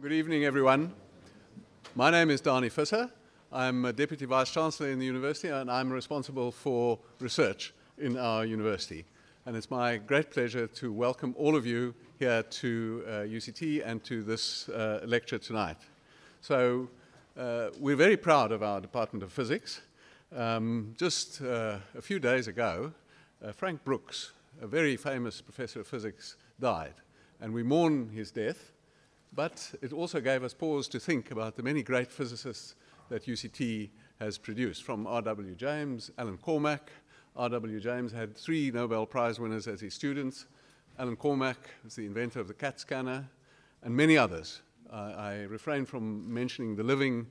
Good evening, everyone. My name is Dani Visser. I'm a Deputy Vice-Chancellor in the university, and I'm responsible for research in our university. And it's my great pleasure to welcome all of you here to UCT and to this lecture tonight. So we're very proud of our Department of Physics. Just a few days ago, Frank Brooks, a very famous professor of physics, died. And we mourn his death. But it also gave us pause to think about the many great physicists that UCT has produced, from R.W. James, Alan Cormack. R.W. James had 3 Nobel Prize winners as his students. Alan Cormack was the inventor of the CAT scanner, and many others. I refrain from mentioning the living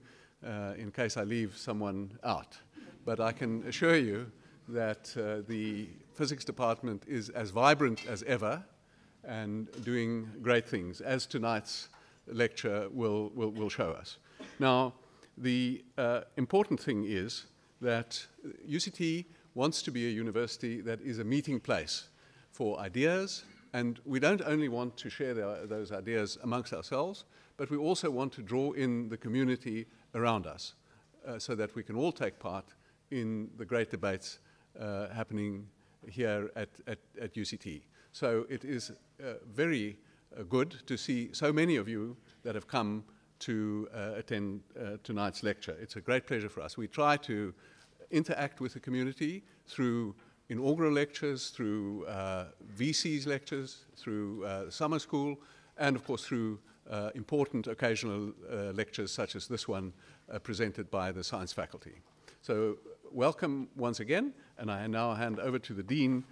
in case I leave someone out. But I can assure you that the physics department is as vibrant as ever and doing great things, as tonight's lecture will show us. Now, the important thing is that UCT wants to be a university that is a meeting place for ideas, and we don't only want to share those ideas amongst ourselves, but we also want to draw in the community around us so that we can all take part in the great debates happening here at UCT. So it is very good to see so many of you that have come to attend tonight's lecture. It's a great pleasure for us. We try to interact with the community through inaugural lectures, through VC's lectures, through summer school, and of course through important occasional lectures such as this one presented by the science faculty. So welcome once again, and I now hand over to the Dean,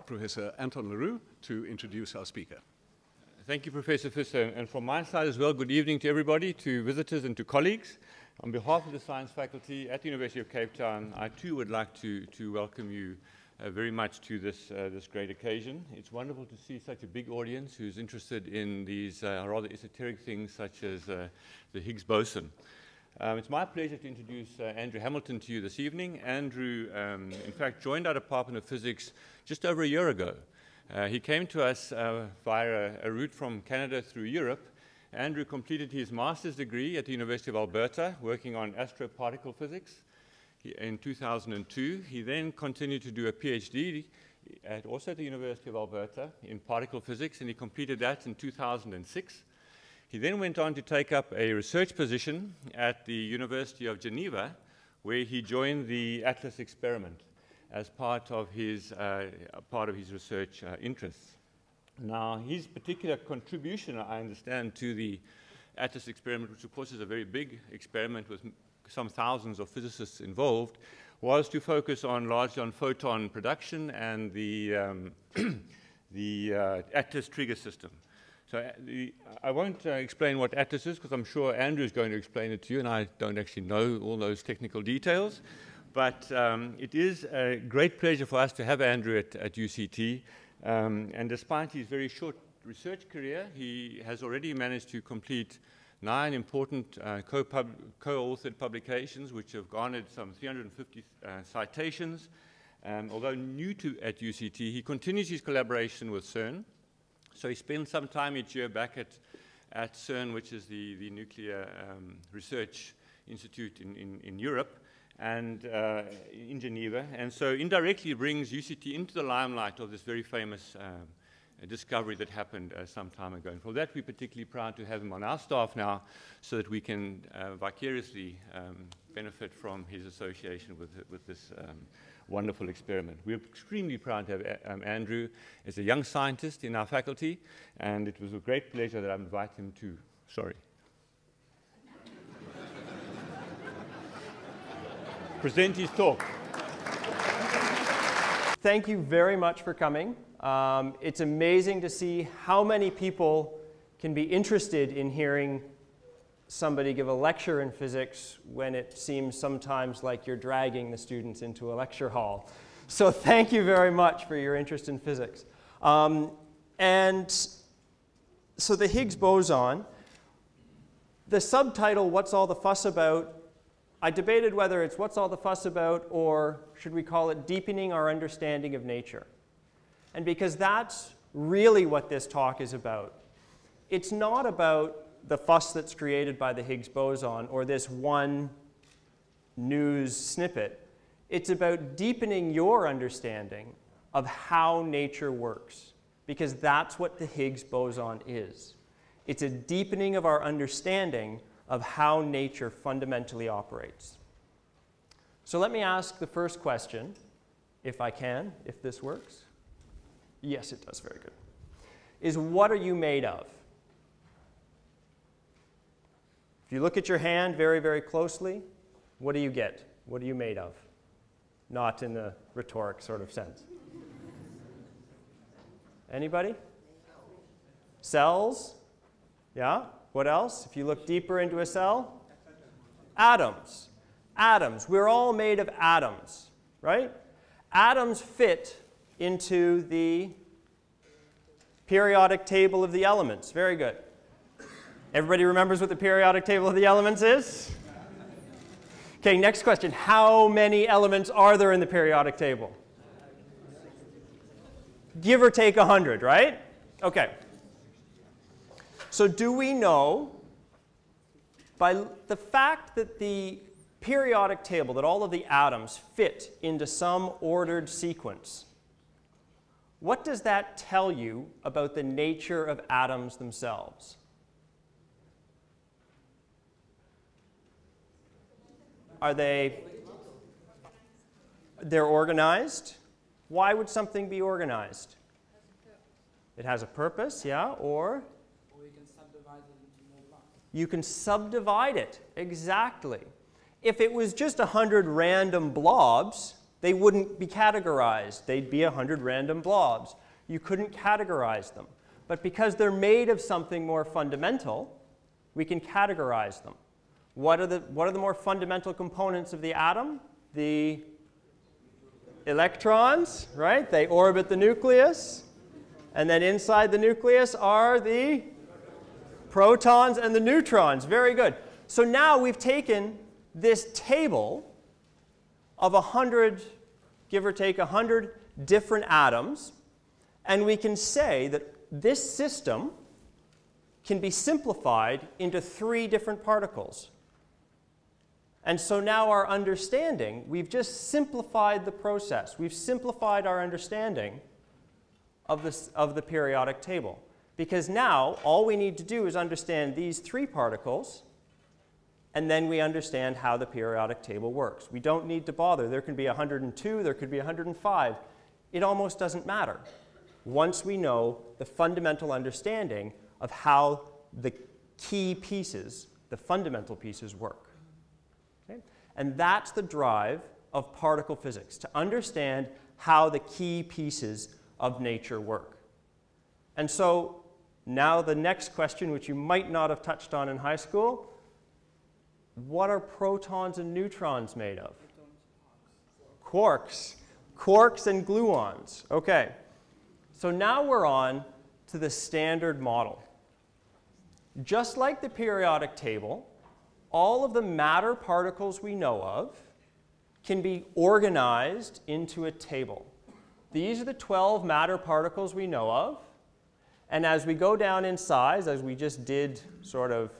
Professor Anton Leroux, to introduce our speaker. Thank you, Professor Visser. And from my side as well, good evening to everybody, to visitors and to colleagues. On behalf of the science faculty at the University of Cape Town, I too would like to welcome you very much to this great occasion. It's wonderful to see such a big audience who's interested in these rather esoteric things such as the Higgs Boson. It's my pleasure to introduce Andrew Hamilton to you this evening. Andrew, in fact, joined our Department of Physics just over a year ago. He came to us via a route from Canada through Europe. Andrew completed his master's degree at the University of Alberta, working on astroparticle physics in 2002. He then continued to do a PhD also at the University of Alberta in particle physics, and he completed that in 2006. He then went on to take up a research position at the University of Geneva, where he joined the ATLAS experiment as part of his research interests. Now, his particular contribution, I understand, to the ATLAS experiment, which of course is a very big experiment with some thousands of physicists involved, was to focus largely on photon production and the ATLAS trigger system. So I won't explain what ATLAS is, because I'm sure Andrew is going to explain it to you, and I don't actually know all those technical details. But it is a great pleasure for us to have Andrew at UCT. And despite his very short research career, he has already managed to complete 9 important co-authored publications, which have garnered some 350 citations. Although new at UCT, he continues his collaboration with CERN. So he spends some time each year back at CERN, which is the nuclear research institute in Europe, and in Geneva. And so indirectly brings UCT into the limelight of this very famous discovery that happened some time ago. And for that, we're particularly proud to have him on our staff now, so that we can vicariously benefit from his association with this wonderful experiment. We're extremely proud to have Andrew as a young scientist in our faculty, and it was a great pleasure that I invite him to, present his talk. Thank you very much for coming. It's amazing to see how many people can be interested in hearing somebody give a lecture in physics when it seems sometimes like you're dragging the students into a lecture hall. So thank you very much for your interest in physics. And so the Higgs boson, the subtitle, What's All the Fuss About? I debated whether it's What's All the Fuss About, or should we call it Deepening Our Understanding of Nature? And because that's really what this talk is about. It's not about the fuss that's created by the Higgs boson or this one news snippet. It's about deepening your understanding of how nature works, because that's what the Higgs boson is. It's a deepening of our understanding of how nature fundamentally operates. So let me ask the first question, if I can, if this works. Yes, it does, very good. Is what are you made of? If you look at your hand very, very closely, what do you get? What are you made of? Not in the rhetoric sort of sense. Anybody? Cells? Yeah? What else? If you look deeper into a cell? Atoms. Atoms. We're all made of atoms, right? Atoms fit into the periodic table of the elements. Very good. Everybody remembers what the periodic table of the elements is? Okay, next question. How many elements are there in the periodic table? Give or take 100, right? Okay. So do we know, by the fact that the periodic table, that all of the atoms fit into some ordered sequence, what does that tell you about the nature of atoms themselves? Are they're organized? Why would something be organized? It has a purpose, yeah, or? Or you can subdivide it into more blocks. You can subdivide it, exactly. If it was just 100 random blobs, they wouldn't be categorized. They'd be 100 random blobs. You couldn't categorize them. But because they're made of something more fundamental, we can categorize them. What are the more fundamental components of the atom? The electrons, right? They orbit the nucleus. And then inside the nucleus are the protons and the neutrons. Very good. So now we've taken this table of 100, give or take 100 different atoms, and we can say that this system can be simplified into 3 different particles. And so now our understanding, we've just simplified the process. We've simplified our understanding of the periodic table. Because now all we need to do is understand these 3 particles, and then we understand how the periodic table works. We don't need to bother. There can be 102, there could be 105. It almost doesn't matter once we know the fundamental understanding of how the key pieces, the fundamental pieces, work. Okay? And that's the drive of particle physics, to understand how the key pieces of nature work. And so now the next question, which you might not have touched on in high school, what are protons and neutrons made of? Quarks. Quarks and gluons. Okay. So now we're on to the standard model. Just like the periodic table, all of the matter particles we know of can be organized into a table. These are the 12 matter particles we know of. And as we go down in size, as we just did sort of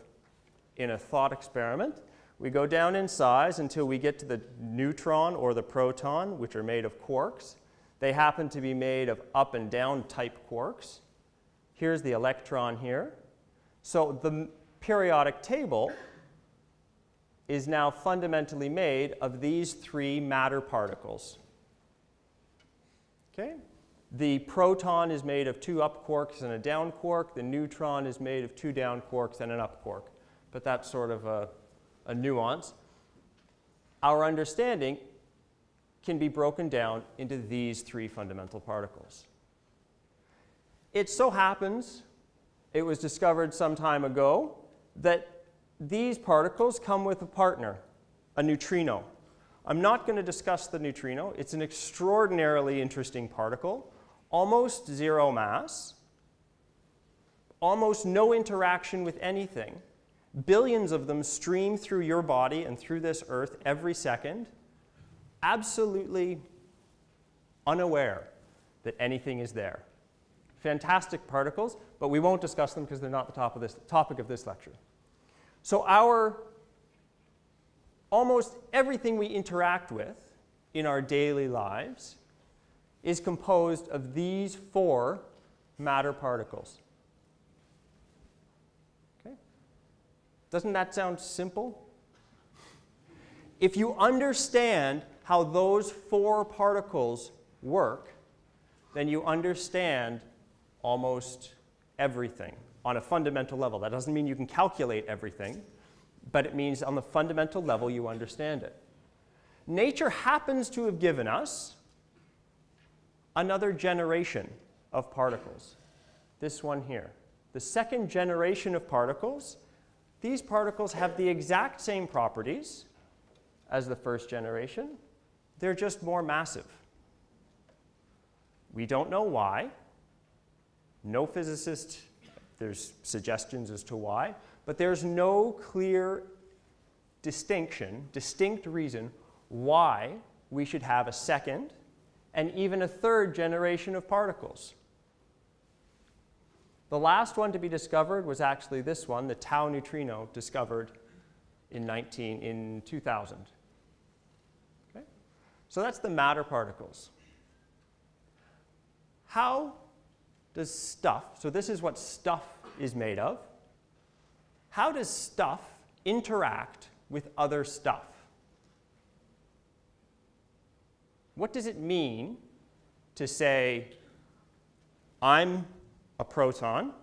in a thought experiment, we go down in size until we get to the neutron or the proton, which are made of quarks. They happen to be made of up and down type quarks. Here's the electron here. So the periodic table is now fundamentally made of these 3 matter particles. Okay? The proton is made of 2 up quarks and a down quark. The neutron is made of 2 down quarks and an up quark. But that's sort of a nuance. Our understanding can be broken down into these 3 fundamental particles. It so happens, it was discovered some time ago, that these particles come with a partner, a neutrino. I'm not going to discuss the neutrino. It's an extraordinarily interesting particle, almost 0 mass, almost no interaction with anything. Billions of them stream through your body and through this Earth every second, absolutely unaware that anything is there. Fantastic particles, but we won't discuss them because they're not the topic of this lecture. So almost everything we interact with in our daily lives is composed of these 4 matter particles. Okay? Doesn't that sound simple? If you understand how those 4 particles work, then you understand almost everything on a fundamental level. That doesn't mean you can calculate everything, but it means on the fundamental level you understand it. Nature happens to have given us another generation of particles, this one here. The second generation of particles, these particles have the exact same properties as the first generation. They're just more massive. We don't know why. No physicist, there's suggestions as to why, but there's no clear distinct reason why we should have a second and even a third generation of particles. The last one to be discovered was actually this one, the tau neutrino, discovered in 2000. Okay? So that's the matter particles. How does stuff, so this is what stuff is made of, how does stuff interact with other stuff? What does it mean to say, I'm a proton,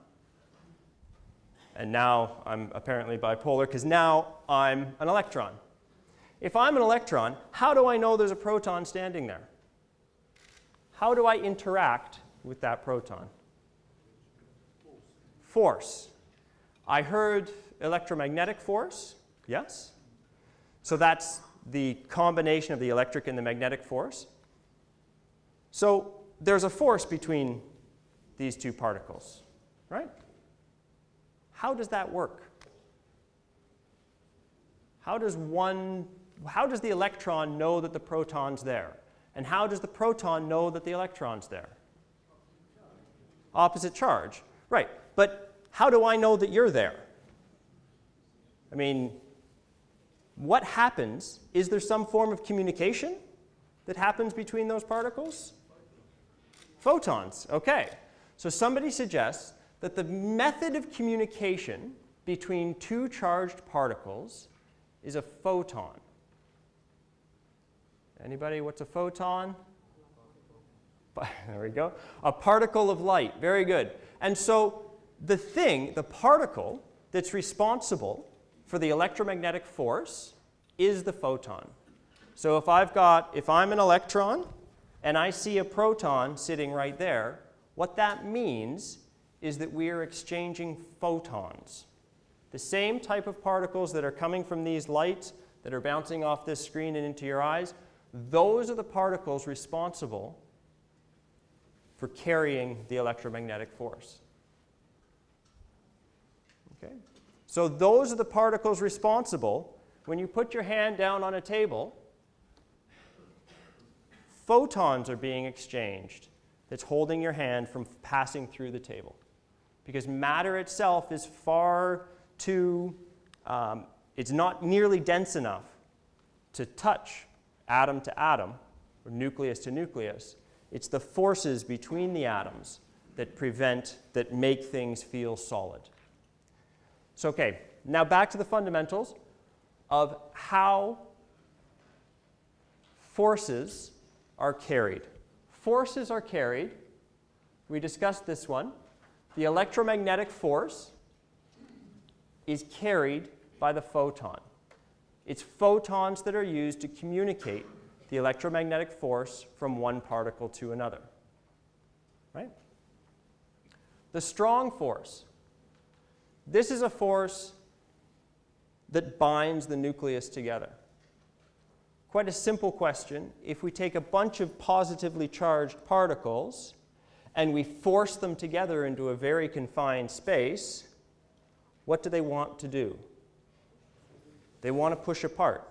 and now I'm apparently bipolar because now I'm an electron? If I'm an electron, how do I know there's a proton standing there? How do I interact with that proton? Force. I heard electromagnetic force, yes? So that's the combination of the electric and the magnetic force. So there's a force between these 2 particles, right? How does that work? How does the electron know that the proton's there? And how does the proton know that the electron's there? Opposite charge. Right. But how do I know that you're there? I mean, what happens? Is there some form of communication that happens between those particles? Photons. Okay. So somebody suggests that the method of communication between 2 charged particles is a photon. Anybody, what's a photon? There we go. A particle of light. Very good. And so the particle that's responsible for the electromagnetic force is the photon. So if I'm an electron and I see a proton sitting right there, what that means is that we are exchanging photons. The same type of particles that are coming from these lights that are bouncing off this screen and into your eyes, those are the particles responsible for carrying the electromagnetic force. Okay? So those are the particles responsible. When you put your hand down on a table, photons are being exchanged that's holding your hand from passing through the table. Because matter itself is far too, it's not nearly dense enough to touch atom to atom or nucleus to nucleus. It's the forces between the atoms that make things feel solid. So, okay, now back to the fundamentals of how forces are carried. Forces are carried. We discussed this one. The electromagnetic force is carried by the photon. It's photons that are used to communicate the electromagnetic force from one particle to another. Right? The strong force. This is a force that binds the nucleus together. Quite a simple question. If we take a bunch of positively charged particles and we force them together into a very confined space, what do they want to do? They want to push apart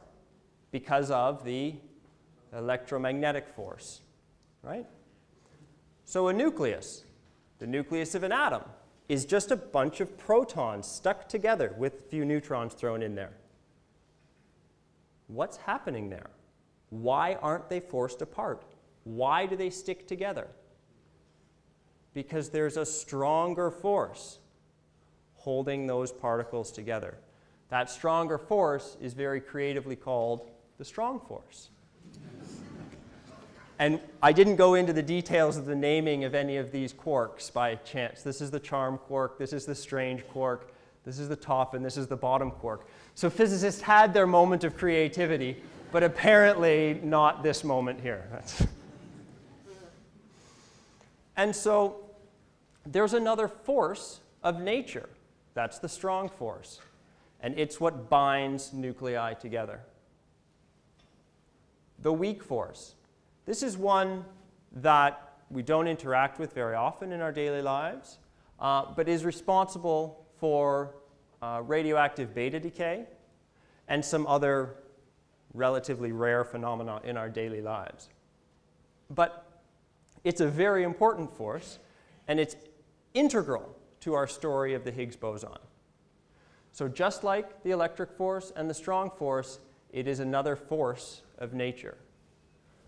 because of the electromagnetic force, right? So a nucleus. The nucleus of an atom is just a bunch of protons stuck together with a few neutrons thrown in there. What's happening there? Why aren't they forced apart? Why do they stick together? Because there's a stronger force holding those particles together. That stronger force is very creatively called the strong force. And I didn't go into the details of the naming of any of these quarks by chance. This is the charm quark, this is the strange quark, this is the top, and this is the bottom quark. So physicists had their moment of creativity, but apparently not this moment here. And so there's another force of nature. That's the strong force. And it's what binds nuclei together. The weak force. This is one that we don't interact with very often in our daily lives, but is responsible for radioactive beta decay and some other relatively rare phenomena in our daily lives. But it's a very important force, and it's integral to our story of the Higgs boson. So just like the electric force and the strong force, it is another force of nature.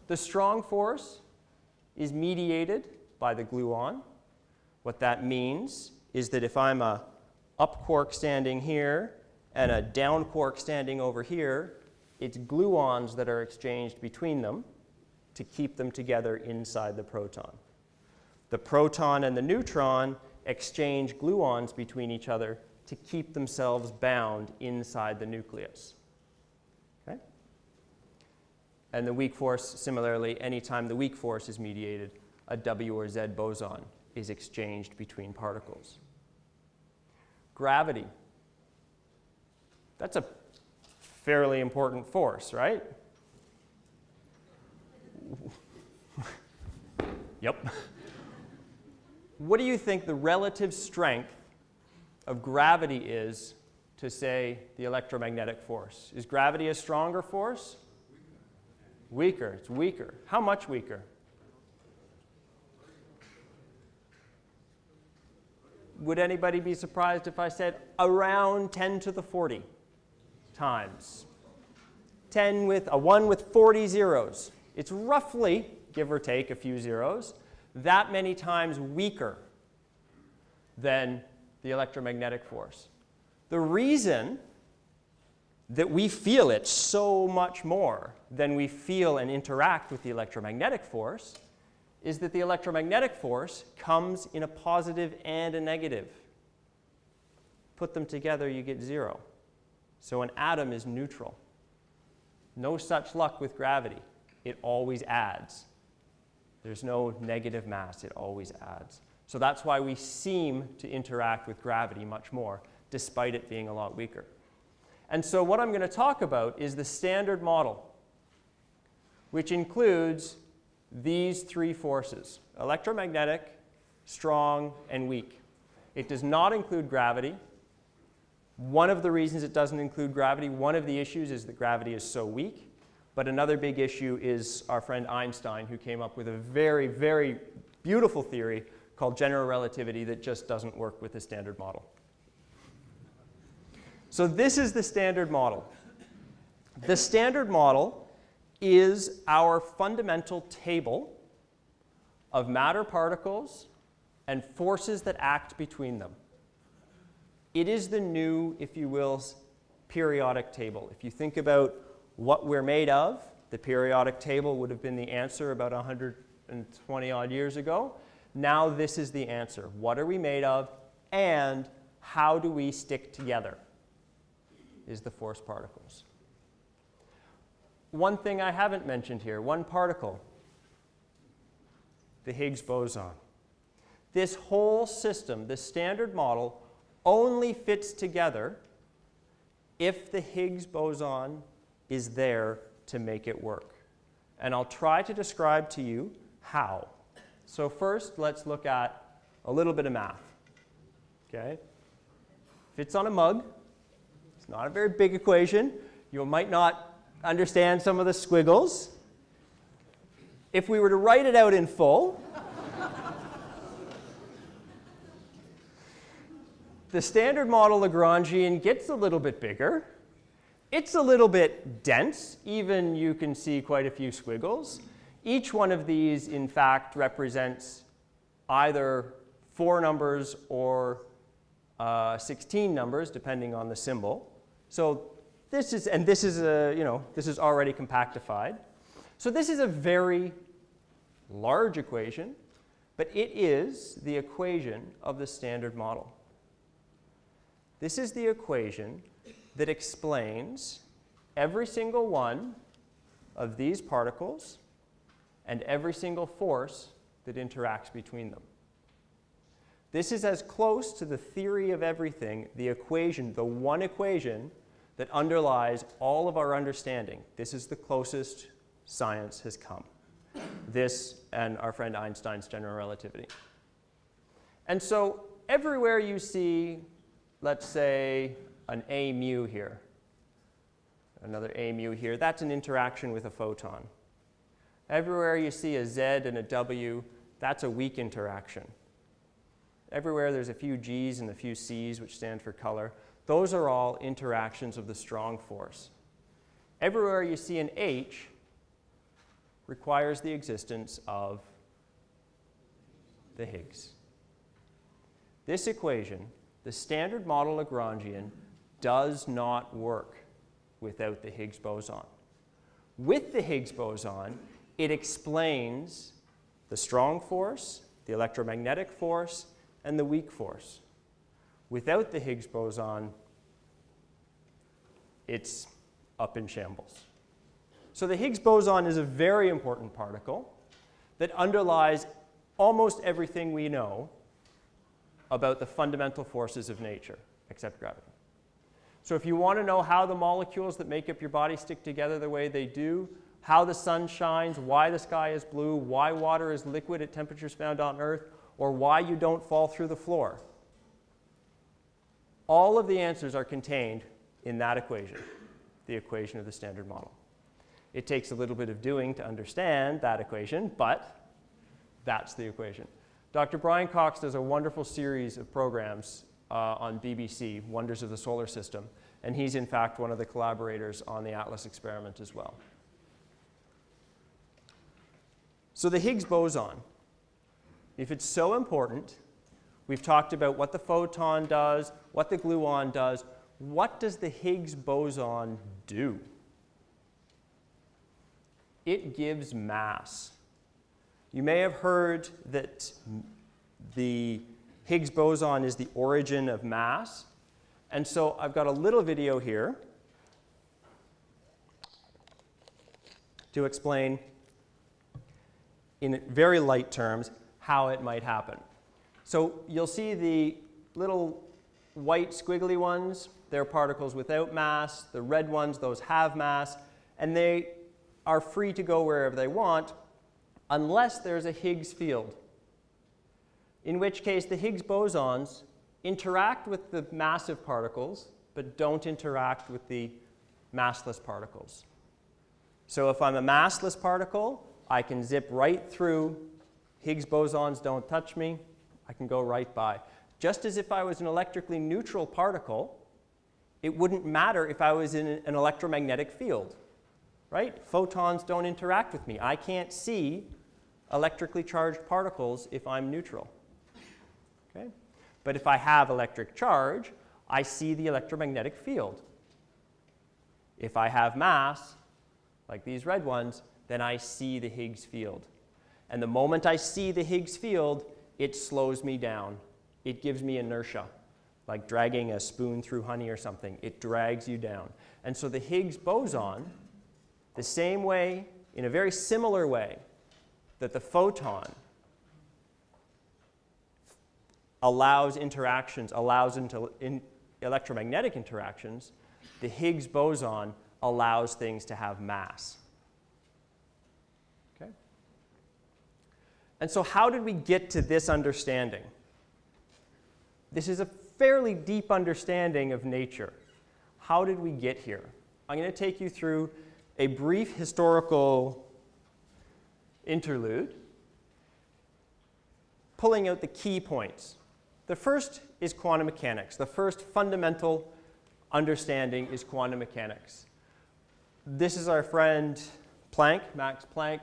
The strong force is mediated by the gluon. What that means is that if I'm a up quark standing here and a down quark standing over here, it's gluons that are exchanged between them to keep them together inside the proton. The proton and the neutron exchange gluons between each other to keep themselves bound inside the nucleus. Okay? And the weak force, similarly, anytime the weak force is mediated, a W or Z boson is exchanged between particles. Gravity. That's a fairly important force, right? Yep. What do you think the relative strength of gravity is to, say, the electromagnetic force? Is gravity a stronger force? Weaker. It's weaker. How much weaker? Would anybody be surprised if I said around 10 to the 40 times? 10 with a 1 with 40 zeros. It's roughly, give or take a few zeros, that many times weaker than the electromagnetic force. The reason that we feel it so much more than we feel and interact with the electromagnetic force is that the electromagnetic force comes in a positive and a negative. Put them together, you get 0. So an atom is neutral. No such luck with gravity. It always adds. There's no negative mass. It always adds. So that's why we seem to interact with gravity much more, despite it being a lot weaker. And so what I'm going to talk about is the standard model, which includes these three forces: electromagnetic, strong, and weak. It does not include gravity. One of the reasons it doesn't include gravity, one of the issues is that gravity is so weak. But another big issue is our friend Einstein, who came up with a very, very beautiful theory called general relativity that just doesn't work with the standard model. So this is the standard model. The standard model is our fundamental table of matter particles and forces that act between them. It is the new, if you will, periodic table. If you think about what we're made of, the periodic table would have been the answer about 120 odd years ago. Now this is the answer. What are we made of, and how do we stick together is the force particles. One thing I haven't mentioned here, one particle, the Higgs boson. This whole system, the standard model, only fits together if the Higgs boson is there to make it work. And I'll try to describe to you how. So first, let's look at a little bit of math. Okay? Fits on a mug. It's not a very big equation. You might not understand some of the squiggles. If we were to write it out in full, the standard model Lagrangian gets a little bit bigger. It's a little bit dense. Even you can see quite a few squiggles. Each one of these, in fact, represents either 4 numbers or 16 numbers, depending on the symbol. So this is, and this is this is already compactified. So this is a very large equation, but it is the equation of the standard model. This is the equation that explains every single one of these particles and every single force that interacts between them. This is as close to the theory of everything, the equation, the one equation that underlies all of our understanding. This is the closest science has come. This and our friend Einstein's general relativity. And so everywhere you see, let's say, an A mu here, another A mu here, that's an interaction with a photon. Everywhere you see a Z and a W, that's a weak interaction. Everywhere there's a few G's and a few C's, which stand for color, those are all interactions of the strong force. Everywhere you see an H requires the existence of the Higgs. This equation, the standard model Lagrangian, does not work without the Higgs boson. With the Higgs boson, it explains the strong force, the electromagnetic force, and the weak force. Without the Higgs boson, it's up in shambles. So the Higgs boson is a very important particle that underlies almost everything we know about the fundamental forces of nature, except gravity. So if you want to know how the molecules that make up your body stick together the way they do, how the sun shines, why the sky is blue, why water is liquid at temperatures found on Earth, or why you don't fall through the floor, all of the answers are contained in that equation, the equation of the standard model. It takes a little bit of doing to understand that equation, but that's the equation. Dr. Brian Cox does a wonderful series of programs on BBC, Wonders of the Solar System, and he's in fact one of the collaborators on the ATLAS experiment as well. So the Higgs boson, if it's so important, we've talked about what the photon does, what the gluon does. What does the Higgs boson do? It gives mass. You may have heard that the Higgs boson is the origin of mass. And so I've got a little video here to explain in very light terms how it might happen. So you'll see the little white squiggly ones, they're particles without mass. The red ones, those have mass. And they are free to go wherever they want unless there's a Higgs field, in which case the Higgs bosons interact with the massive particles but don't interact with the massless particles. So if I'm a massless particle, I can zip right through. Higgs bosons don't touch me. I can go right by. Just as if I was an electrically neutral particle, it wouldn't matter if I was in an electromagnetic field, right? Photons don't interact with me. I can't see electrically charged particles if I'm neutral. Okay? But if I have electric charge, I see the electromagnetic field. If I have mass, like these red ones, then I see the Higgs field. And the moment I see the Higgs field, it slows me down. It gives me inertia, like dragging a spoon through honey or something. It drags you down. And so the Higgs boson, the same way, in a very similar way, that the photon allows interactions, allows electromagnetic interactions, the Higgs boson allows things to have mass. Okay? And so how did we get to this understanding? This is a fairly deep understanding of nature. How did we get here? I'm going to take you through a brief historical interlude, pulling out the key points. The first is quantum mechanics. The first fundamental understanding is quantum mechanics. This is our friend Planck, Max Planck.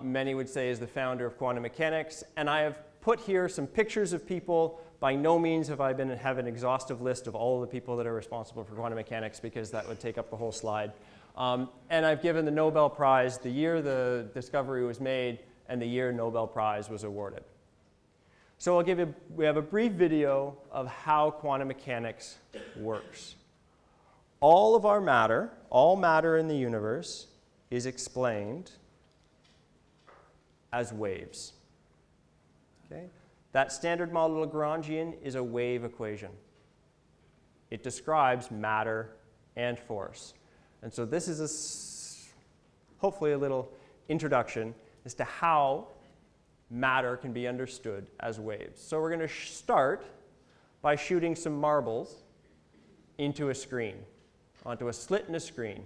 Many would say is the founder of quantum mechanics. And I have put here some pictures of people. By no means have I have an exhaustive list of all of the people that are responsible for quantum mechanics, because that would take up the whole slide. And I've given the Nobel Prize the year the discovery was made and the year Nobel Prize was awarded. So we have a brief video of how quantum mechanics works. All of our matter, all matter in the universe, is explained as waves. Okay? That standard model Lagrangian is a wave equation. It describes matter and force. And so this is hopefully a little introduction as to how matter can be understood as waves. So we're going to start by shooting some marbles into a screen, onto a slit in a screen.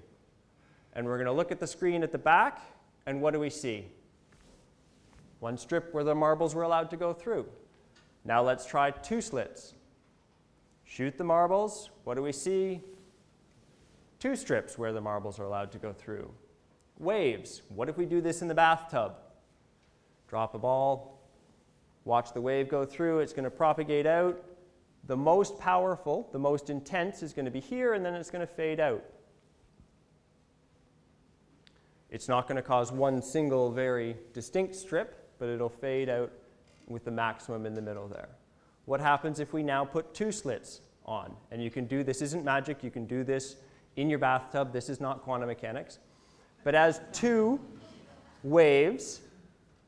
And we're going to look at the screen at the back, and what do we see? One strip where the marbles were allowed to go through. Now let's try two slits. Shoot the marbles. What do we see? Two strips where the marbles are allowed to go through. Waves. What if we do this in the bathtub? Drop a ball, watch the wave go through. It's going to propagate out. The most powerful, the most intense is going to be here, and then it's going to fade out. It's not going to cause one single very distinct strip, but it'll fade out with the maximum in the middle there. What happens if we now put two slits on? And you can do this, isn't magic, you can do this in your bathtub. This is not quantum mechanics. But as two waves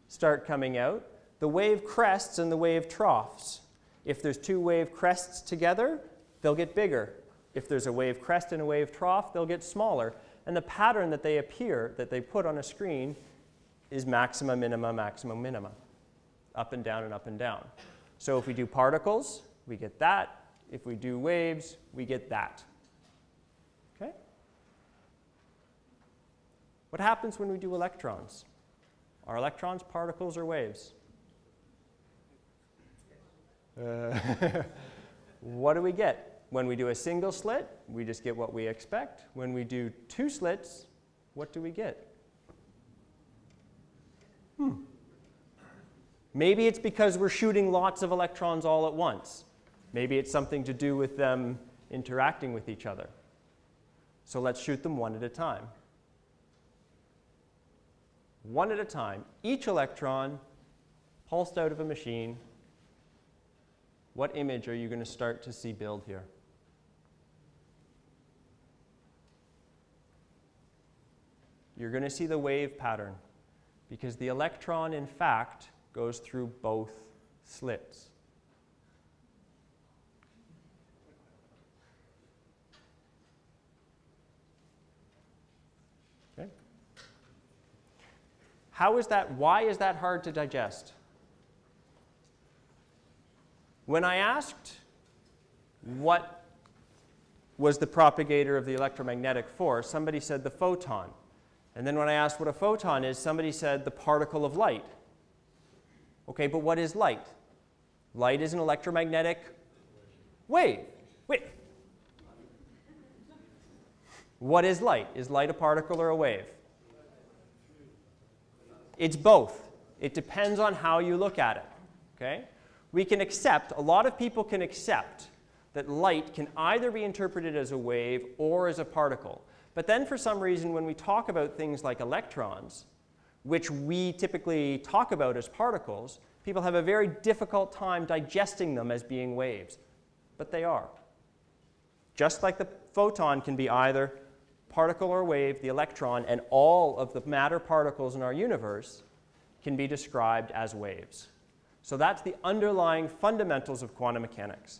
start coming out, the wave crests and the wave troughs. If there's two wave crests together, they'll get bigger. If there's a wave crest and a wave trough, they'll get smaller. And the pattern that they appear, that they put on a screen, is maxima, minima, maximum, minima. Up and down and up and down. So if we do particles, we get that. If we do waves, we get that. Okay? What happens when we do electrons? Are electrons particles or waves? What do we get? When we do a single slit, we just get what we expect. When we do two slits, what do we get? Maybe it's because we're shooting lots of electrons all at once. Maybe it's something to do with them interacting with each other. So let's shoot them one at a time. One at a time, each electron pulsed out of a machine. What image are you going to start to see build here? You're going to see the wave pattern, because the electron, in fact, goes through both slits. Okay. How is that? Why is that hard to digest? When I asked what was the propagator of the electromagnetic force, somebody said the photon. And then when I asked what a photon is, somebody said the particle of light. Okay, but what is light? Light is an electromagnetic wave. Wait. What is light? Is light a particle or a wave? It's both. It depends on how you look at it. Okay? We can accept, a lot of people can accept that light can either be interpreted as a wave or as a particle. But then for some reason, when we talk about things like electrons, which we typically talk about as particles, people have a very difficult time digesting them as being waves. But they are. Just like the photon can be either particle or wave, the electron and all of the matter particles in our universe can be described as waves. So that's the underlying fundamentals of quantum mechanics.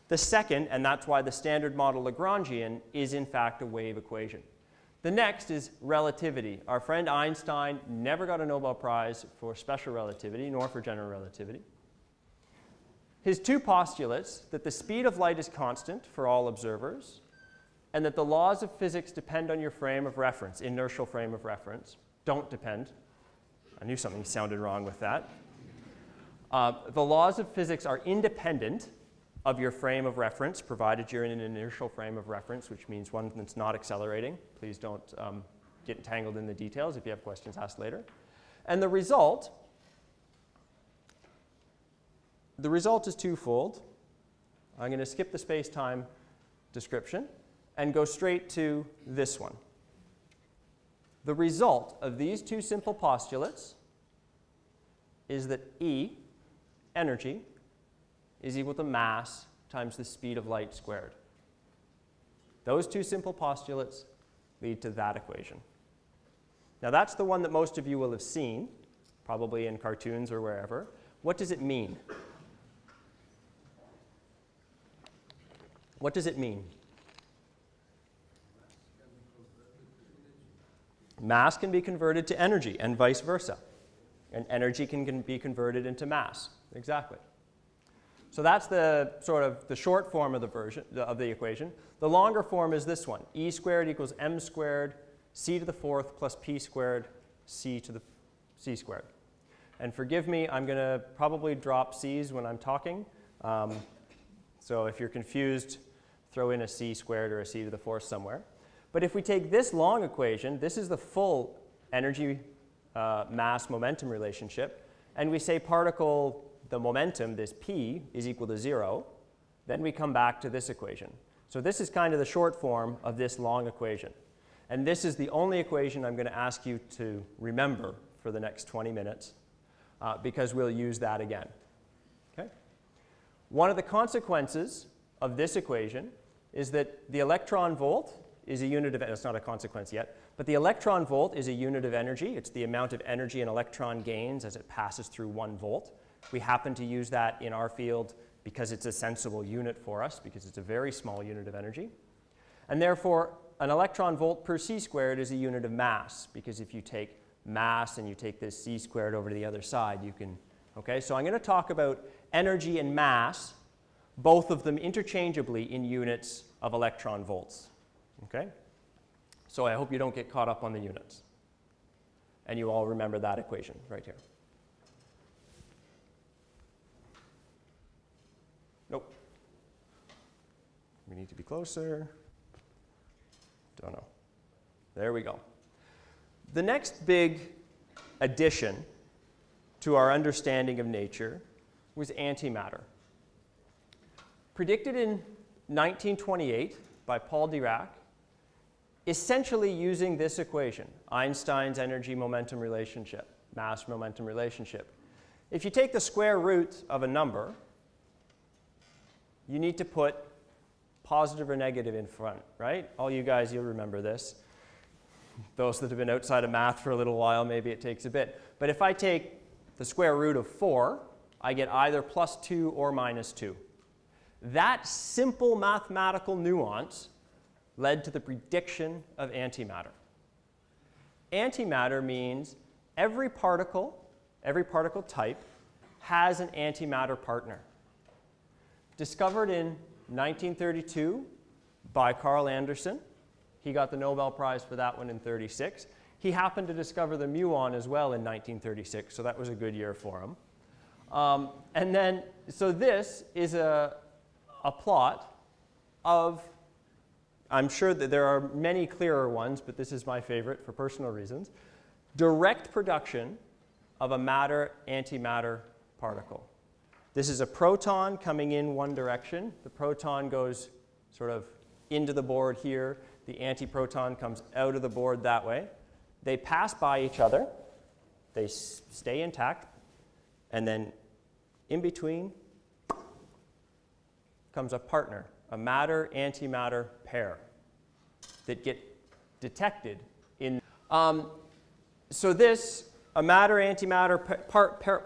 The second, and that's why the standard model Lagrangian, is in fact a wave equation. The next is relativity. Our friend Einstein never got a Nobel Prize for special relativity, nor for general relativity. His two postulates, that the speed of light is constant for all observers, and that the laws of physics depend on your frame of reference, inertial frame of reference, don't depend. I knew something sounded wrong with that. The laws of physics are independent of your frame of reference, provided you're in an inertial frame of reference, which means one that's not accelerating. Please don't get entangled in the details. If you have questions, ask later. And the result is twofold. I'm going to skip the space-time description and go straight to this one. The result of these two simple postulates is that E, energy, is equal to mass times the speed of light squared. Those two simple postulates lead to that equation. Now that's the one that most of you will have seen, probably in cartoons or wherever. What does it mean? What does it mean? Mass can be converted to energy and vice versa. And energy can be converted into mass. Exactly. So that's the sort of the short form of the equation. The longer form is this one. E squared equals m squared c to the fourth plus p squared c to the c squared. And forgive me, I'm going to probably drop c's when I'm talking. So if you're confused, throw in a c squared or a c to the fourth somewhere. But if we take this long equation, this is the full energy mass momentum relationship, and we say particle, the momentum, this p, is equal to 0, then we come back to this equation. So this is kind of the short form of this long equation. And this is the only equation I'm going to ask you to remember for the next 20 minutes, because we'll use that again. Okay? One of the consequences of this equation is that the electron volt is a unit of, it's not a consequence yet, but the electron volt is a unit of energy. It's the amount of energy an electron gains as it passes through 1 volt. We happen to use that in our field because it's a sensible unit for us, because it's a very small unit of energy. And therefore, an electron volt per c squared is a unit of mass, because if you take mass and you take this c squared over to the other side, you can, okay? So I'm going to talk about energy and mass, both of them interchangeably in units of electron volts, okay? So I hope you don't get caught up on the units. And you all remember that equation right here. Nope. We need to be closer. Don't know. There we go. The next big addition to our understanding of nature was antimatter. Predicted in 1928 by Paul Dirac, essentially using this equation, Einstein's energy-momentum relationship, mass-momentum relationship. If you take the square root of a number, you need to put positive or negative in front, right? All you guys, you'll remember this. Those that have been outside of math for a little while, maybe it takes a bit. But if I take the square root of 4, I get either plus 2 or minus 2. That simple mathematical nuance led to the prediction of antimatter. Antimatter means every particle type has an antimatter partner. Discovered in 1932 by Carl Anderson. He got the Nobel Prize for that one in 1936. He happened to discover the muon as well in 1936, so that was a good year for him. And then, so this is a plot of, I'm sure that there are many clearer ones, but this is my favorite for personal reasons, direct production of a matter-antimatter particle. This is a proton coming in one direction. The proton goes sort of into the board here. The antiproton comes out of the board that way. They pass by each other. They stay intact. And then in between comes a partner, a matter-antimatter pair that get detected in. So this, a matter-antimatter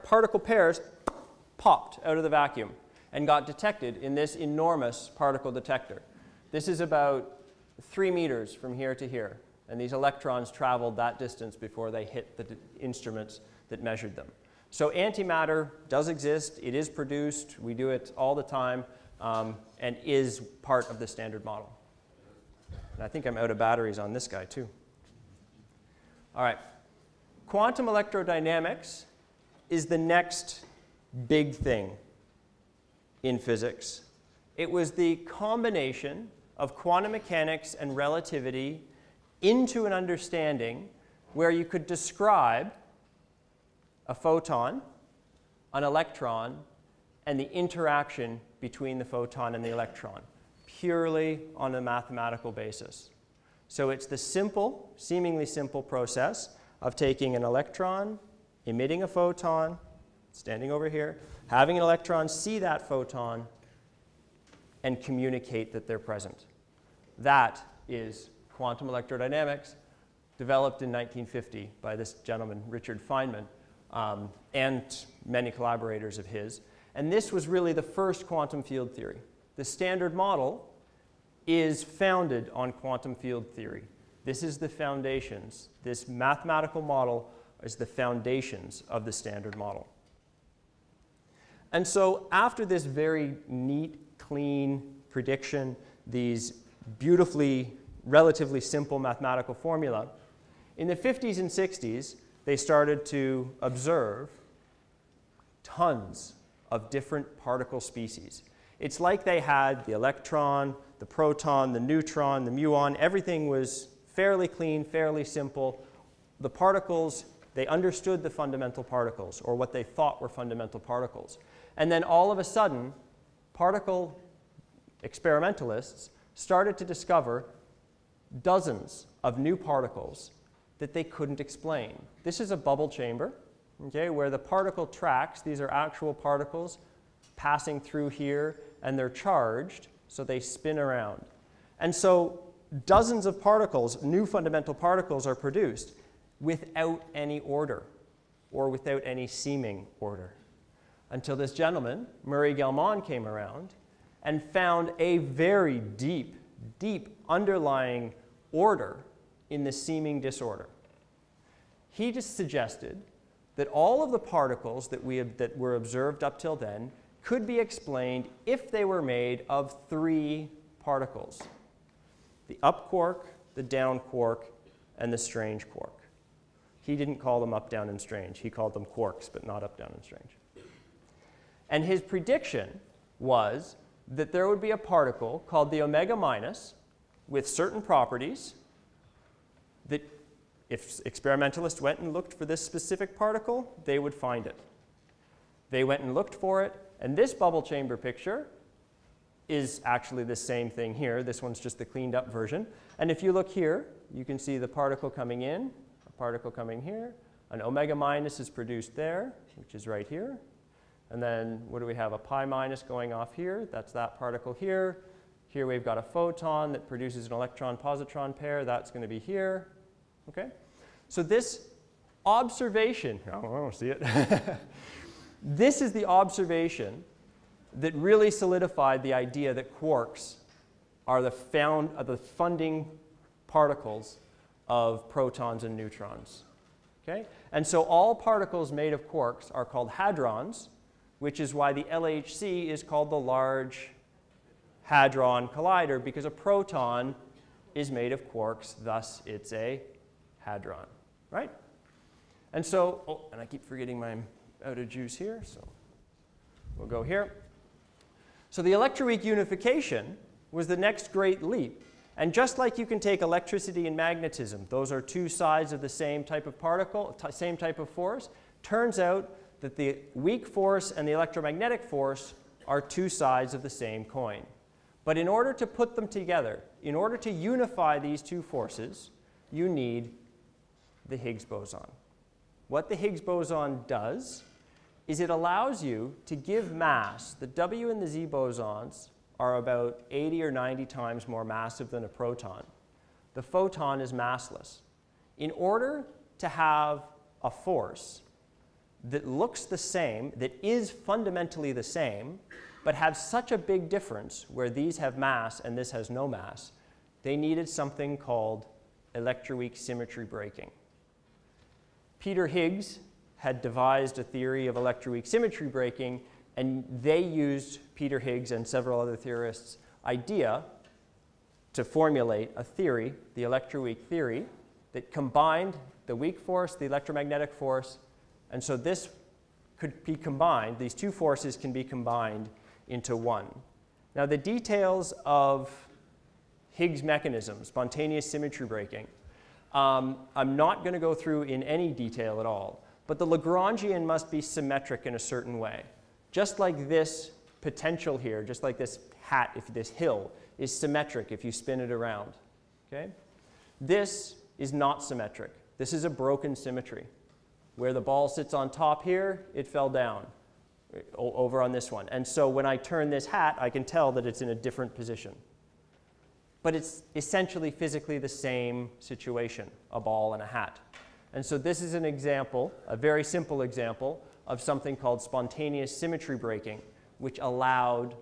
particle pairs popped out of the vacuum and got detected in this enormous particle detector. This is about 3 meters from here to here, and these electrons traveled that distance before they hit the instruments that measured them. So antimatter does exist, it is produced, we do it all the time, and is part of the standard model. And I think I'm out of batteries on this guy too. All right, quantum electrodynamics is the next big thing in physics It was the combination of quantum mechanics and relativity into an understanding where you could describe a photon, an electron, and the interaction between the photon and the electron, purely on a mathematical basis. So it's the simple, seemingly simple process of taking an electron, emitting a photon, standing over here, having an electron see that photon, and communicate that they're present. That is quantum electrodynamics, developed in 1950 by this gentleman, Richard Feynman, and many collaborators of his. And this was really the first quantum field theory. The Standard Model is founded on quantum field theory. This is the foundations. This mathematical model is the foundations of the Standard Model. And so after this very neat, clean prediction, these beautifully, relatively simple mathematical formula, in the 50s and 60s, they started to observe tons of different particle species. It's like they had the electron, the proton, the neutron, the muon. Everything was fairly clean, fairly simple. The particles, they understood the fundamental particles, or what they thought were fundamental particles. And then all of a sudden, particle experimentalists started to discover dozens of new particles that they couldn't explain. This is a bubble chamber, okay, where the particle tracks. These are actual particles passing through here, and they're charged, so they spin around. And so dozens of particles, new fundamental particles, are produced without any order, or without any seeming order, until this gentleman, Murray Gell-Mann, came around and found a very deep, deep underlying order in the seeming disorder. He just suggested that all of the particles that were observed up till then could be explained if they were made of three particles: the up quark, the down quark, and the strange quark. He didn't call them up, down, and strange. He called them quarks, but not up, down, and strange. And his prediction was that there would be a particle called the omega minus with certain properties that if experimentalists went and looked for this specific particle, they would find it. They went and looked for it, and this bubble chamber picture is actually the same thing here. This one's just the cleaned up version. And if you look here, you can see the particle coming in, a particle coming here. An omega minus is produced there, which is right here. And then what do we have? A pi minus going off here. That's that particle here. Here we've got a photon that produces an electron-positron pair. That's going to be here. Okay? So this observation, I don't see it. This is the observation that really solidified the idea that quarks are the funding particles of protons and neutrons. Okay? And so all particles made of quarks are called hadrons, which is why the LHC is called the Large Hadron Collider, because a proton is made of quarks, thus it's a hadron, right? And so, oh, and I keep forgetting I'm out of juice here, so we'll go here. So the Electroweak unification was the next great leap. And just like you can take electricity and magnetism, those are two sides of the same type of particle, same type of force, turns out that the weak force and the electromagnetic force are two sides of the same coin. But in order to put them together, in order to unify these two forces, you need the Higgs boson. What the Higgs boson does is it allows you to give mass. The W and the Z bosons are about 80 or 90 times more massive than a proton. The photon is massless. In order to have a force that looks the same, that is fundamentally the same, but have such a big difference where these have mass and this has no mass, they needed something called electroweak symmetry breaking. Peter Higgs had devised a theory of electroweak symmetry breaking, and they used Peter Higgs and several other theorists' idea to formulate a theory, the electroweak theory, that combined the weak force, the electromagnetic force, and so this could be combined, these two forces can be combined into one. Now, the details of Higgs mechanism, spontaneous symmetry breaking, I'm not going to go through in any detail at all. But the Lagrangian must be symmetric in a certain way. Just like this potential here, just like this hat, if this hill, is symmetric if you spin it around. Okay? This is not symmetric. This is a broken symmetry. Where the ball sits on top here, it fell down over on this one. And so when I turn this hat, I can tell that it's in a different position. But it's essentially physically the same situation, a ball and a hat. And so this is an example, a very simple example, of something called spontaneous symmetry breaking, which allowed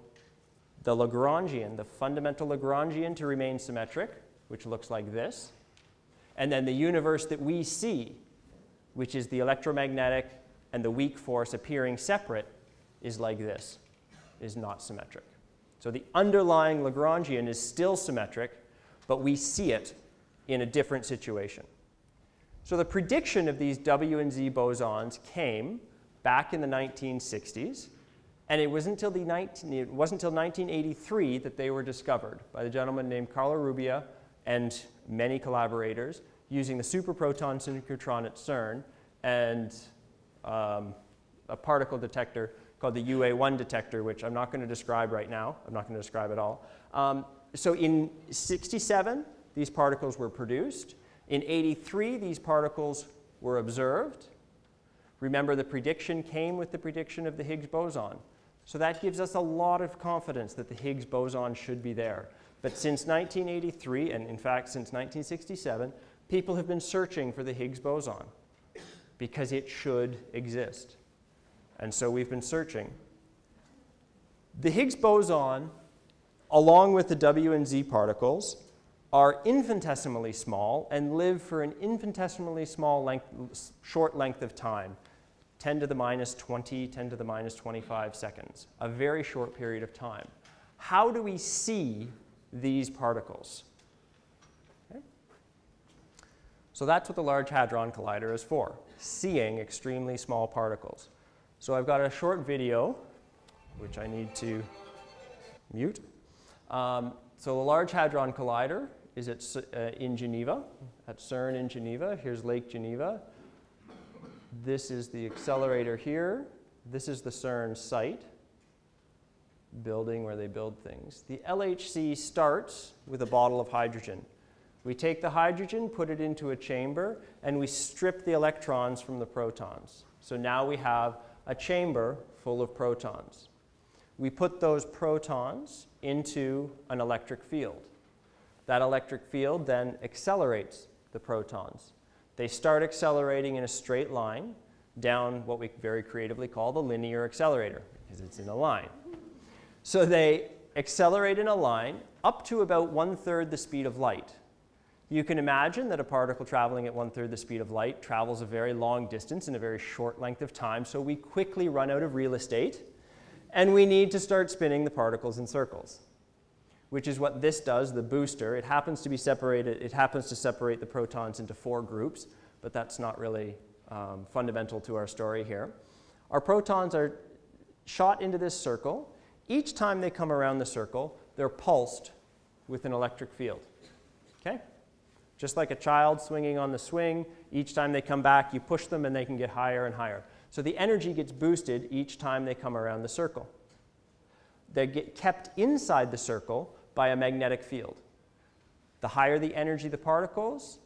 the Lagrangian, the fundamental Lagrangian, to remain symmetric, which looks like this. And then the universe that we see, which is the electromagnetic and the weak force appearing separate, is like this, is not symmetric. So the underlying Lagrangian is still symmetric, but we see it in a different situation. So the prediction of these W and Z bosons came back in the 1960s, and it wasn't until 1983 that they were discovered by the gentleman named Carlo Rubbia and many collaborators using the superproton synchrotron at CERN and a particle detector called the UA1 detector, which I'm not going to describe right now. I'm not going to describe it all. So in '67, these particles were produced. In '83, these particles were observed. Remember, the prediction came with the prediction of the Higgs boson. So that gives us a lot of confidence that the Higgs boson should be there. But since 1983, and in fact since 1967, people have been searching for the Higgs boson because it should exist. And so we've been searching. The Higgs boson, along with the W and Z particles, are infinitesimally small and live for an infinitesimally small short length of time, 10 to the minus 20, 10 to the minus 25 seconds, a very short period of time. How do we see these particles? Okay. So that's what the Large Hadron Collider is for, seeing extremely small particles. So I've got a short video, which I need to mute. So the Large Hadron Collider is in Geneva, at CERN in Geneva. Here's Lake Geneva. This is the accelerator here. This is the CERN site, building where they build things. The LHC starts with a bottle of hydrogen. We take the hydrogen, put it into a chamber, and we strip the electrons from the protons. So now we have a chamber full of protons. We put those protons into an electric field. That electric field then accelerates the protons. They start accelerating in a straight line down what we very creatively call the linear accelerator, because it's in a line. So they accelerate in a line up to about 1/3 the speed of light. You can imagine that a particle traveling at 1/3 the speed of light travels a very long distance in a very short length of time, so we quickly run out of real estate, and we need to start spinning the particles in circles, which is what this does, the booster. It happens to be separated, it happens to separate the protons into 4 groups, but that's not really fundamental to our story here. Our protons are shot into this circle. Each time they come around the circle, they're pulsed with an electric field. Okay? Just like a child swinging on the swing, each time they come back, you push them and they can get higher and higher. So the energy gets boosted each time they come around the circle. They get kept inside the circle by a magnetic field. The higher the energy of the particles,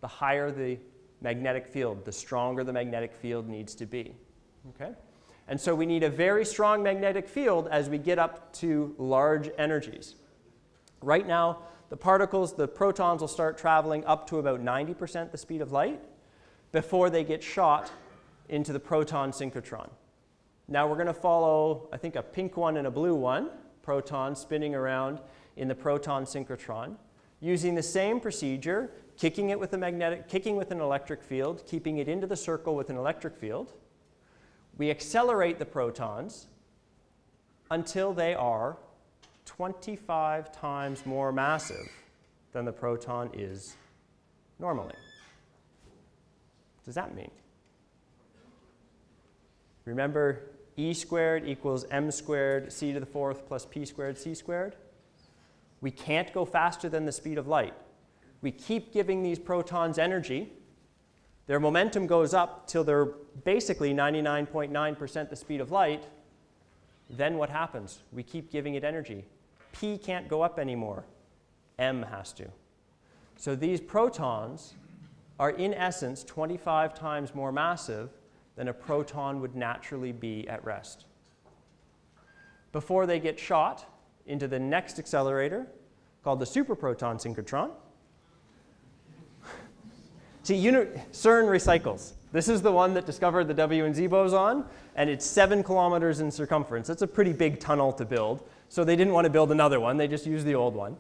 the higher the magnetic field, the stronger the magnetic field needs to be. Okay? And so we need a very strong magnetic field as we get up to large energies. Right now, the particles, the protons will start traveling up to about 90% the speed of light before they get shot into the proton synchrotron. Now we're going to follow, I think, a pink one and a blue one, protons spinning around in the proton synchrotron, using the same procedure, kicking it with an electric field, keeping it into the circle with an electric field. We accelerate the protons until they are 25 times more massive than the proton is normally. What does that mean? Remember E squared equals m squared c to the fourth plus p squared c squared. We can't go faster than the speed of light. We keep giving these protons energy. Their momentum goes up till they're basically 99.9% the speed of light. Then what happens? We keep giving it energy. P can't go up anymore. M has to. So these protons are in essence 25 times more massive than a proton would naturally be at rest. Before they get shot into the next accelerator, called the superproton synchrotron. See, CERN recycles. This is the one that discovered the W and Z boson, and it's 7 kilometers in circumference. That's a pretty big tunnel to build. So they didn't want to build another one. They just used the old one.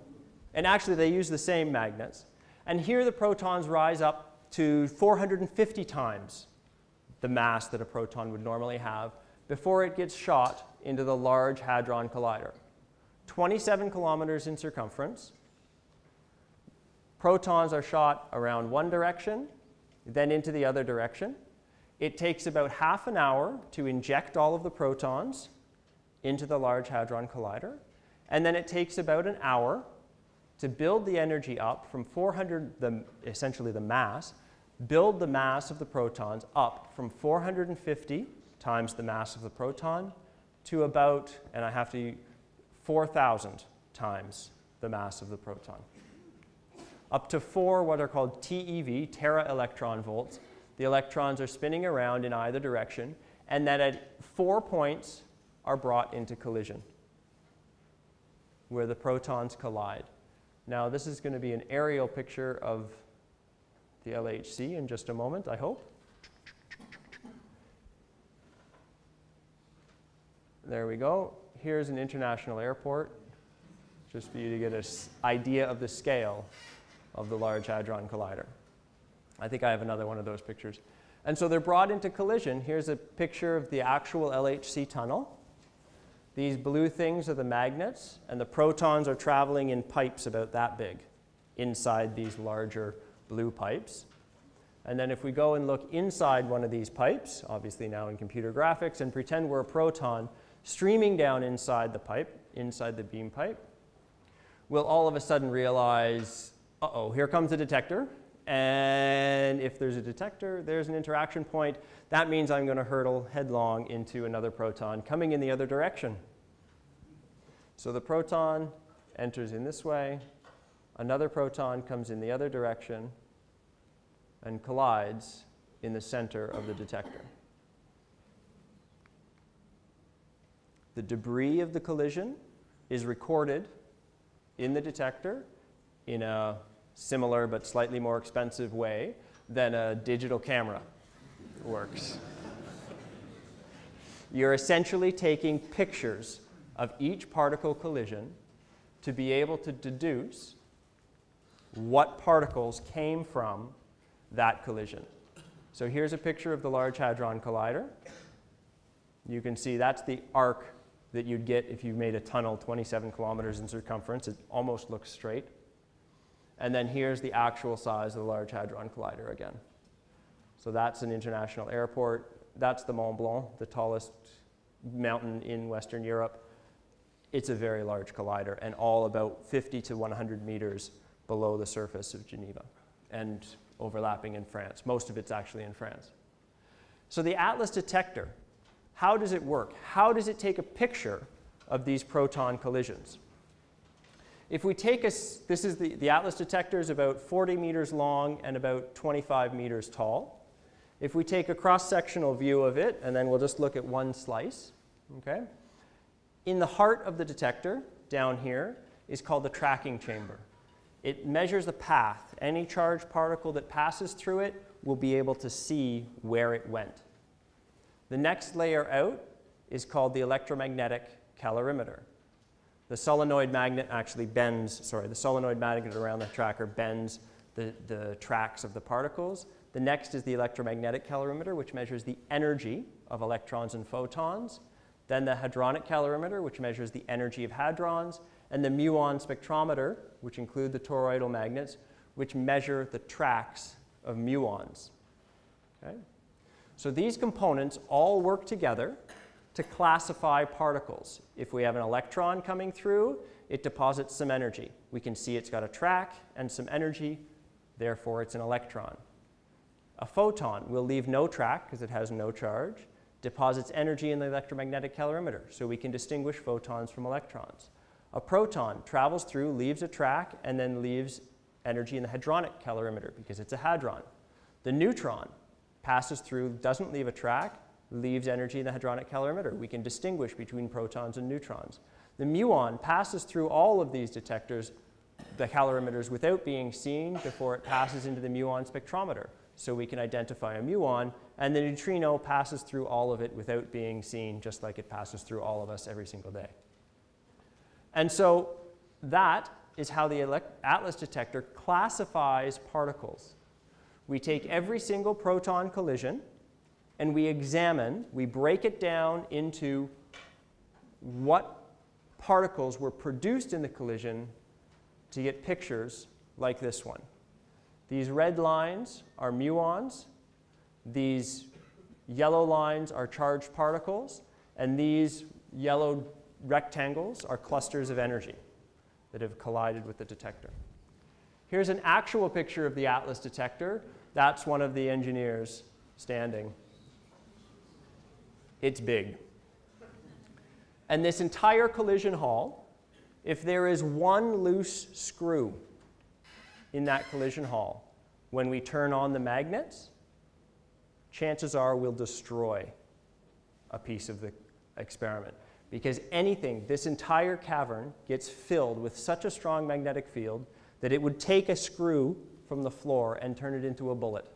And actually, they use the same magnets. And here the protons rise up to 450 times the mass that a proton would normally have before it gets shot into the Large Hadron Collider. 27 kilometers in circumference. Protons are shot around one direction, then into the other direction. It takes about half an hour to inject all of the protons into the Large Hadron Collider. And then it takes about an hour to build the energy up from 400, essentially the mass, build the mass of the protons up from 450 times the mass of the proton to about, and I have to, 4,000 times the mass of the proton. Up to 4 what are called TeV, tera electron volts. The electrons are spinning around in either direction, and then at 4 points are brought into collision, where the protons collide. Now, this is going to be an aerial picture of the LHC in just a moment, I hope. There we go. Here's an international airport, just for you to get an idea of the scale of the Large Hadron Collider. I think I have another one of those pictures. And so they're brought into collision. Here's a picture of the actual LHC tunnel. These blue things are the magnets, and the protons are traveling in pipes about that big inside these larger blue pipes. And then if we go and look inside one of these pipes, obviously now in computer graphics, and pretend we're a proton streaming down inside the pipe, inside the beam pipe, we'll all of a sudden realize, uh-oh, here comes a detector. And if there's a detector, there's an interaction point. That means I'm going to hurtle headlong into another proton coming in the other direction. So the proton enters in this way. Another proton comes in the other direction and collides in the center of the detector. The debris of the collision is recorded in the detector in a similar but slightly more expensive way than a digital camera works. You're essentially taking pictures of each particle collision to be able to deduce what particles came from that collision. So here's a picture of the Large Hadron Collider. You can see that's the arc that you'd get if you made a tunnel 27 kilometers in circumference. It almost looks straight. And then here's the actual size of the Large Hadron Collider again. So that's an international airport. That's the Mont Blanc, the tallest mountain in Western Europe. It's a very large collider, and all about 50 to 100 meters below the surface of Geneva and overlapping in France. Most of it's actually in France. So the Atlas detector, how does it work? How does it take a picture of these proton collisions? If we take this is the Atlas detector is about 40 meters long and about 25 meters tall. If we take a cross-sectional view of it, and then we'll just look at one slice, okay? In the heart of the detector, down here, is called the tracking chamber. It measures the path. Any charged particle that passes through it will be able to see where it went. The next layer out is called the electromagnetic calorimeter. The solenoid magnet actually bends, the solenoid magnet around the tracker bends the tracks of the particles. The next is the electromagnetic calorimeter, which measures the energy of electrons and photons. Then the hadronic calorimeter, which measures the energy of hadrons. And the muon spectrometer, which include the toroidal magnets, which measure the tracks of muons. Okay? So these components all work together to classify particles. If we have an electron coming through, it deposits some energy. We can see it's got a track and some energy, therefore it's an electron. A photon will leave no track because it has no charge, deposits energy in the electromagnetic calorimeter, so we can distinguish photons from electrons. A proton travels through, leaves a track, and then leaves energy in the hadronic calorimeter because it's a hadron. The neutron passes through, doesn't leave a track, leaves energy in the hadronic calorimeter. We can distinguish between protons and neutrons. The muon passes through all of these detectors, the calorimeters, without being seen before it passes into the muon spectrometer. So we can identify a muon, and the neutrino passes through all of it without being seen, just like it passes through all of us every single day. And so that is how the Atlas detector classifies particles. We take every single proton collision, and we examine, we break it down into what particles were produced in the collision to get pictures like this one. These red lines are muons, these yellow lines are charged particles, and these yellow rectangles are clusters of energy that have collided with the detector. Here's an actual picture of the Atlas detector. That's one of the engineers standing. It's big. And this entire collision hall, if there is one loose screw in that collision hall, when we turn on the magnets, chances are we'll destroy a piece of the experiment. Because anything, this entire cavern gets filled with such a strong magnetic field that it would take a screw from the floor and turn it into a bullet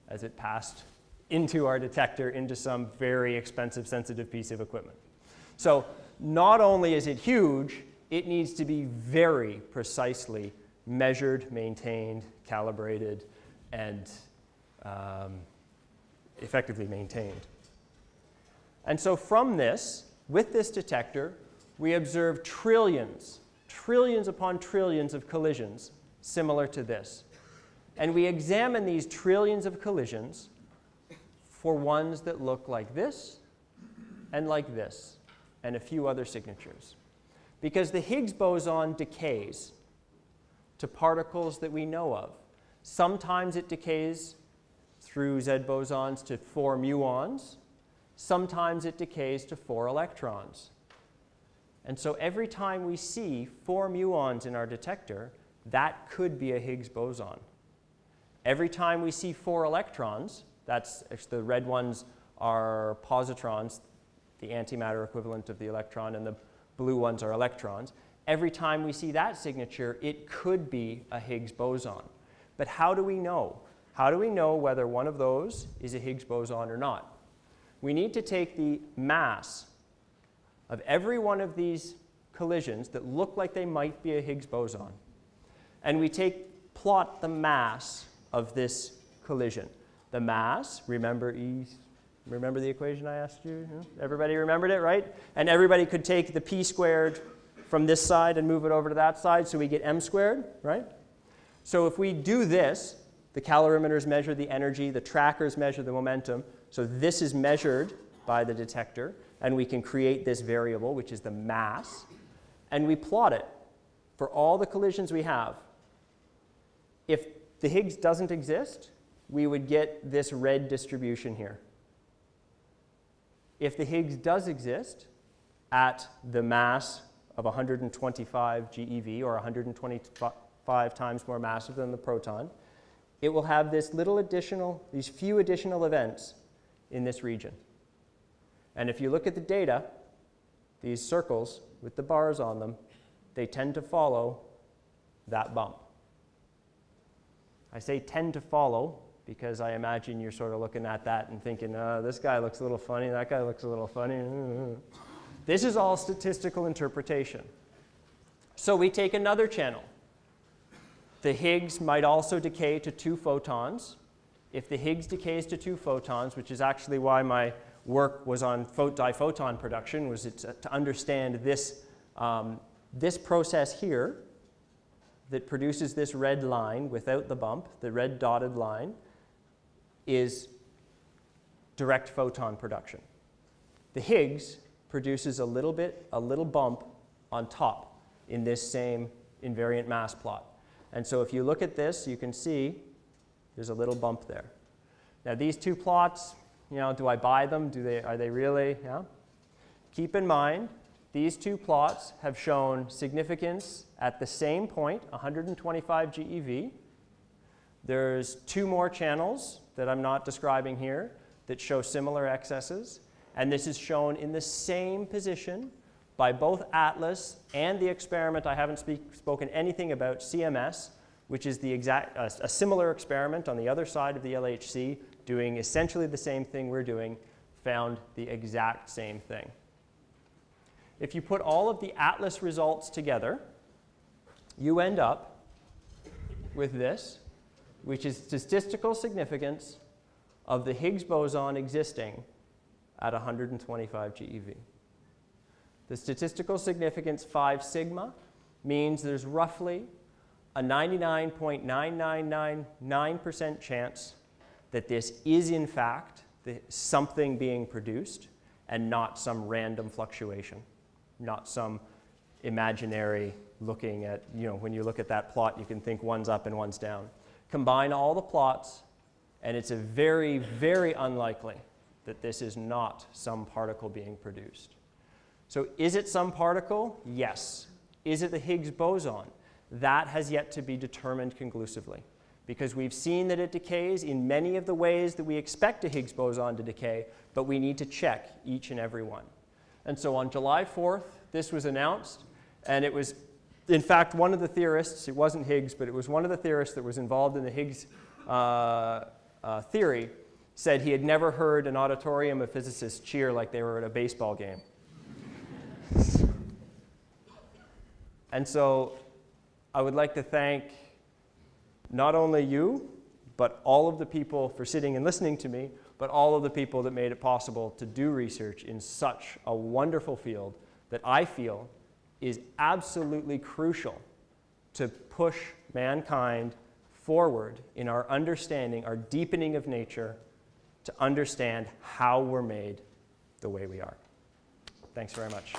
as it passed into our detector into some very expensive, sensitive piece of equipment. So not only is it huge, it needs to be very precisely measured, maintained, calibrated, and effectively maintained. And so from this, with this detector, we observe trillions upon trillions of collisions similar to this. And we examine these trillions of collisions for ones that look like this, and a few other signatures. Because the Higgs boson decays to particles that we know of. Sometimes it decays through Z bosons to 4 muons. Sometimes it decays to 4 electrons. And so every time we see 4 muons in our detector, that could be a Higgs boson. Every time we see 4 electrons, that's the red ones are positrons, the antimatter equivalent of the electron, and the blue ones are electrons. Every time we see that signature, it could be a Higgs boson. But how do we know? How do we know whether one of those is a Higgs boson or not? We need to take the mass of every one of these collisions that look like they might be a Higgs boson, and we plot the mass of this collision. The mass, remember the equation I asked you? Everybody remembered it, right? And everybody could take the p squared from this side and move it over to that side, so we get m squared, right? So if we do this, the calorimeters measure the energy, the trackers measure the momentum, so this is measured by the detector, and we can create this variable, which is the mass, and we plot it for all the collisions we have. If the Higgs doesn't exist, we would get this red distribution here. If the Higgs does exist at the mass of 125 GeV, or 125 times more massive than the proton, it will have these few additional events in this region. And if you look at the data, these circles with the bars on them, they tend to follow that bump. I say tend to follow because I imagine you're sort of looking at that and thinking, this guy looks a little funny, that guy looks a little funny. This is all statistical interpretation. So we take another channel. The Higgs might also decay to 2 photons. If the Higgs decays to 2 photons, which is actually why my work was on diphoton production, was to understand this, this process here that produces this red line without the bump, the red dotted line, is direct photon production. The Higgs produces a little bump on top in this same invariant mass plot. And so if you look at this, you can see there's a little bump there. Now these two plots, you know, do I buy them? Are they really? Yeah. Keep in mind, these two plots have shown significance at the same point, 125 GeV. There's two more channels that I'm not describing here that show similar excesses. And this is shown in the same position by both ATLAS and the experiment I haven't spoken anything about, CMS, which is a similar experiment on the other side of the LHC, doing essentially the same thing we're doing, found the exact same thing. If you put all of the ATLAS results together, you end up with this, which is statistical significance of the Higgs boson existing at 125 GeV. The statistical significance 5 sigma means there's roughly a 99.9999% chance that this is in fact something being produced and not some random fluctuation, not some imaginary looking at, you know, when you look at that plot, you can think one's up and one's down. Combine all the plots, and it's a very, very unlikely that this is not some particle being produced. So is it some particle? Yes. Is it the Higgs boson? That has yet to be determined conclusively, because we've seen that it decays in many of the ways that we expect a Higgs boson to decay, but we need to check each and every one. And so on July 4th, this was announced, and it was, in fact, one of the theorists, it wasn't Higgs, but it was one of the theorists that was involved in the Higgs theory, said he had never heard an auditorium of physicists cheer like they were at a baseball game. And so I would like to thank not only you, but all of the people for sitting and listening to me, but all of the people that made it possible to do research in such a wonderful field that I feel is absolutely crucial to push mankind forward in our understanding, our deepening of nature, to understand how we're made the way we are. Thanks very much.